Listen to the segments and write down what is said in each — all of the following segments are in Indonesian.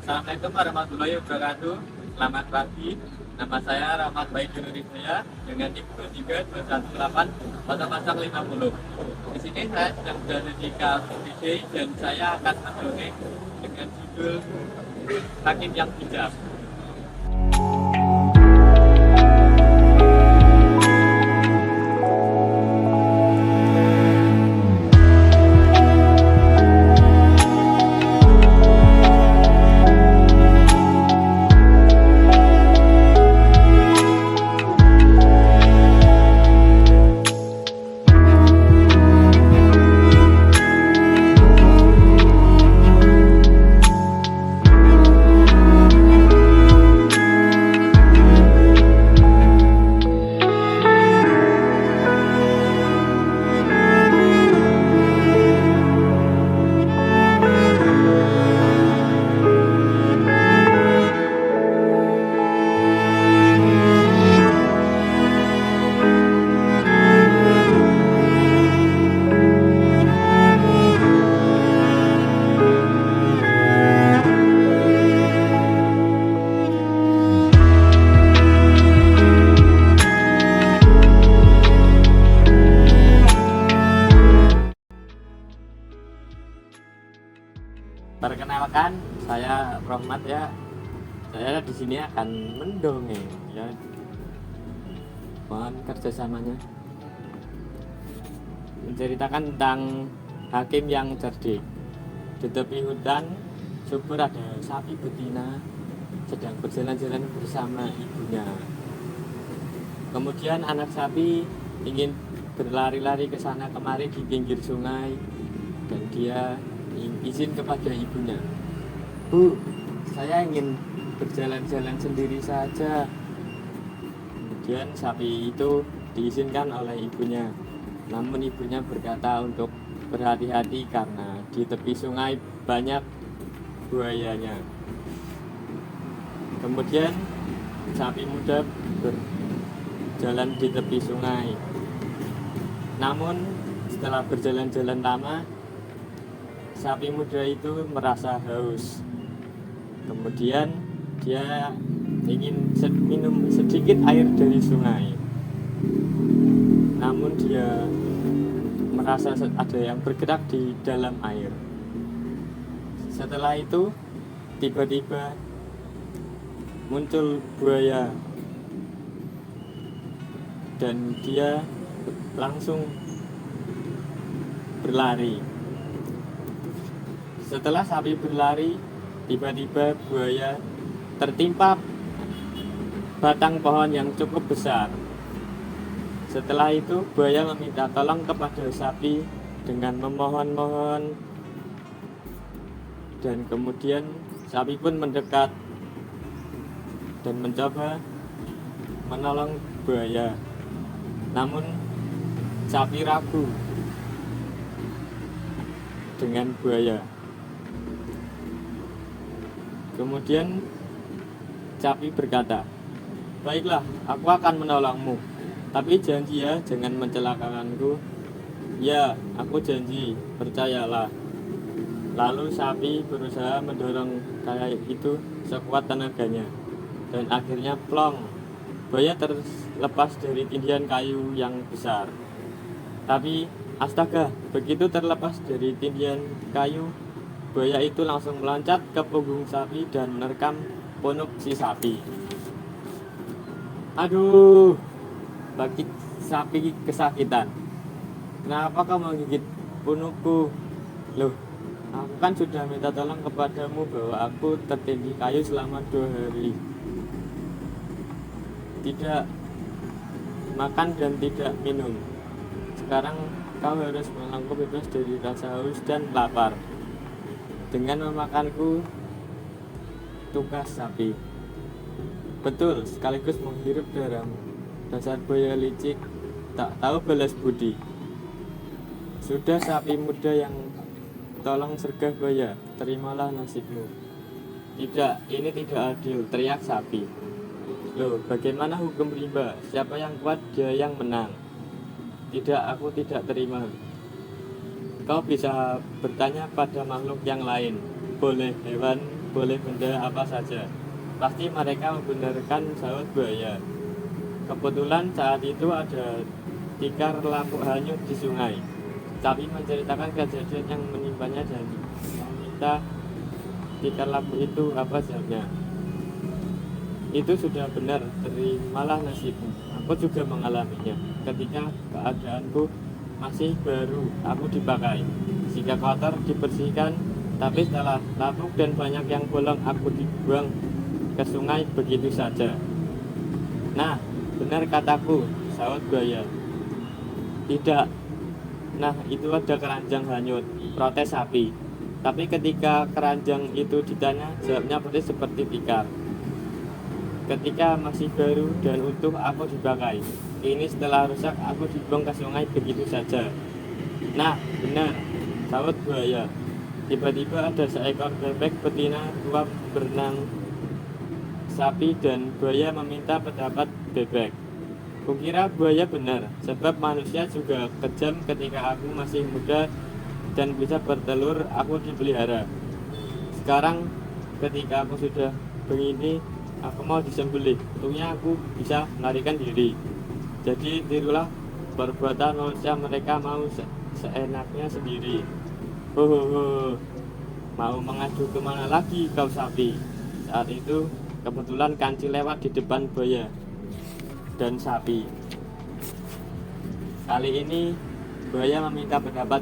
Assalamualaikum warahmatullahi wabarakatuh. Selamat pagi. Nama saya Rahmat Baik Indonesia dengan NIM 23218050. Di sini saya sedang berada di KLCC dan saya akan mendongeng dengan judul Hakim yang Bijak. Perkenalkan, saya Rahmat ya. Saya di sini akan mendongeng ya. Mohon kerjasamanya. Menceritakan tentang hakim yang cerdik. Di tepi hutan subur ada sapi betina sedang berjalan-jalan bersama ibunya. Kemudian anak sapi ingin berlari-lari ke sana kemari di pinggir sungai dan dia izin kepada ibunya, "Bu, saya ingin berjalan-jalan sendiri saja." Kemudian sapi itu diizinkan oleh ibunya. Namun ibunya berkata untuk berhati-hati karena di tepi sungai banyak buayanya. Kemudian sapi muda berjalan di tepi sungai. Namun setelah berjalan-jalan lama, sapi muda itu merasa haus. Kemudian dia ingin minum sedikit air dari sungai. Namun dia merasa ada yang bergerak di dalam air. Setelah itu tiba-tiba muncul buaya dan dia langsung berlari. Setelah sapi berlari, tiba-tiba buaya tertimpa batang pohon yang cukup besar. Setelah itu buaya meminta tolong kepada sapi dengan memohon-mohon, dan kemudian sapi pun mendekat dan mencoba menolong buaya. Namun sapi ragu dengan buaya. Kemudian sapi berkata, "Baiklah, aku akan menolongmu. Tapi janji ya, jangan mencelakakanku." "Ya, aku janji, percayalah." Lalu sapi berusaha mendorong kayak itu sekuat tenaganya. Dan akhirnya plong, buaya terlepas dari tindihan kayu yang besar. Tapi astaga, begitu terlepas dari tindihan kayu, buaya itu langsung meloncat ke punggung sapi dan menerkam punuk si sapi. "Aduh," bagi sapi kesakitan. "Kenapa kamu menggigit punukku?" "Loh, aku kan sudah minta tolong kepadamu bahwa aku tertindih kayu selama 2 hari. Tidak makan dan tidak minum. Sekarang kau harus menolongku bebas dari rasa haus dan lapar dengan memakanku," tukas sapi. "Betul, sekaligus menghirup darahmu. Dasar buaya licik, tak tahu balas budi." "Sudah sapi muda yang tolong sergah buaya, terimalah nasibmu." "Tidak, ini tidak adil," teriak sapi. "Loh, bagaimana hukum rimba? Siapa yang kuat, dia yang menang." "Tidak, aku tidak terima." "Kau bisa bertanya pada makhluk yang lain." "Boleh, hewan boleh benda apa saja. Pasti mereka membenarkan, sahut buaya. Kebetulan saat itu ada tikar lapuk hanyut di sungai. Sapi menceritakan kejadian yang menimpanya dan meminta tikar lapuk itu apa saja. Itu sudah benar, terimalah nasibmu. Aku juga mengalaminya. Ketika keadaanku masih baru, aku dipakai. Jika kotor dibersihkan, tapi setelah lapuk dan banyak yang bolong, aku dibuang ke sungai begitu saja. Nah, benar kataku, sahut buaya. Tidak. Nah, itu ada keranjang hanyut, protes sapi. Tapi ketika keranjang itu ditanya, jawabnya persis seperti tikar. Ketika masih baru dan utuh, aku dipakai. Ini setelah rusak, aku dibuang ke sungai begitu saja. Nah, benar, sahut buaya. Tiba-tiba ada seekor bebek betina tua berenang sapi dan buaya meminta pendapat bebek. Kukira buaya benar, sebab manusia juga kejam. Ketika aku masih muda dan bisa bertelur, aku dipelihara. Sekarang ketika aku sudah begini, aku mau disembelih. Untungnya aku bisa melarikan diri. Jadi tirulah perbuatan manusia, mereka mau seenaknya sendiri. Mau mengadu kemana lagi kau sapi? Saat itu kebetulan kancil lewat di depan buaya dan sapi. Kali ini buaya meminta pendapat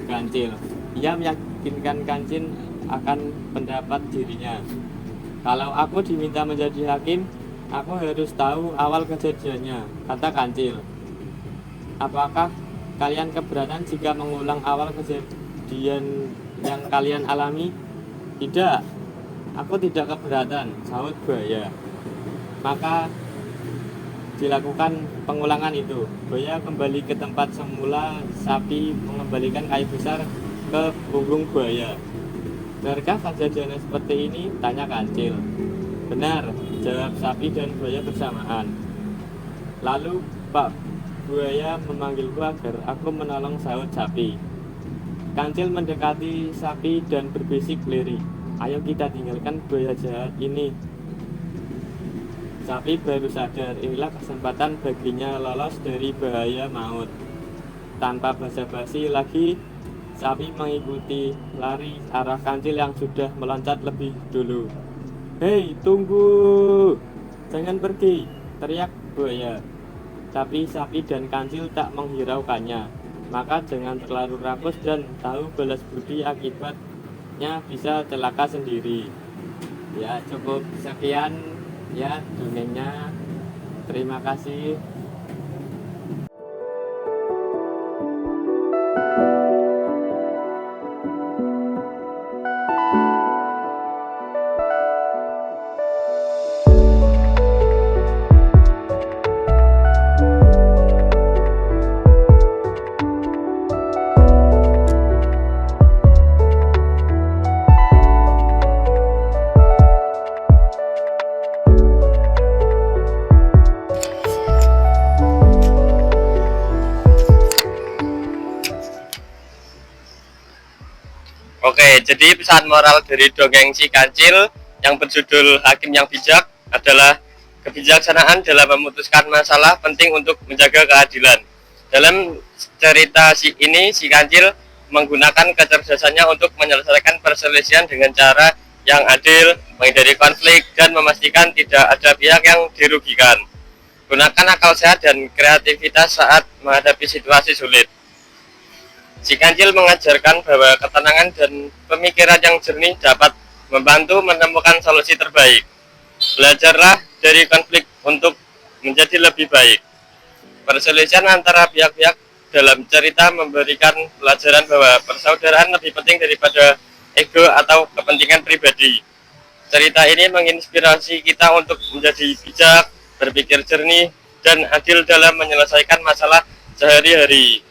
kancil. Ia meyakinkan kancil akan pendapat dirinya. Kalau aku diminta menjadi hakim, aku harus tahu awal kejadiannya, kata kancil. Apakah kalian keberatan jika mengulang awal kejadian yang kalian alami? Tidak, aku tidak keberatan, sahut buaya. Maka dilakukan pengulangan itu. Buaya kembali ke tempat semula. Sapi mengembalikan kayu besar ke punggung buaya. Benarkah kejadian seperti ini? Tanya kancil. Benar, jawab sapi dan buaya bersamaan. Lalu Pak buaya memanggilku agar aku menolong, sahut sapi. Kancil mendekati sapi dan berbisik lirih. Ayo kita tinggalkan buaya jahat ini. Sapi baru sadar, inilah kesempatan baginya lolos dari bahaya maut. Tanpa basa-basi lagi, sapi mengikuti lari arah kancil yang sudah meloncat lebih dulu. Hei, tunggu! Jangan pergi, teriak buaya. Tapi sapi dan kancil tak menghiraukannya. Maka jangan terlalu rakus dan tahu balas budi, akibatnya bisa celaka sendiri. Ya, cukup sekian ya dongengnya. Terima kasih. Oke, jadi pesan moral dari dongeng si kancil yang berjudul Hakim yang Bijak adalah kebijaksanaan dalam memutuskan masalah penting untuk menjaga keadilan. Dalam cerita ini, si kancil menggunakan kecerdasannya untuk menyelesaikan perselisihan dengan cara yang adil, menghindari konflik, dan memastikan tidak ada pihak yang dirugikan. Gunakan akal sehat dan kreativitas saat menghadapi situasi sulit. Si kancil mengajarkan bahwa ketenangan dan pemikiran yang jernih dapat membantu menemukan solusi terbaik. Belajarlah dari konflik untuk menjadi lebih baik. Perselisihan antara pihak-pihak dalam cerita memberikan pelajaran bahwa persaudaraan lebih penting daripada ego atau kepentingan pribadi. Cerita ini menginspirasi kita untuk menjadi bijak, berpikir jernih, dan adil dalam menyelesaikan masalah sehari-hari.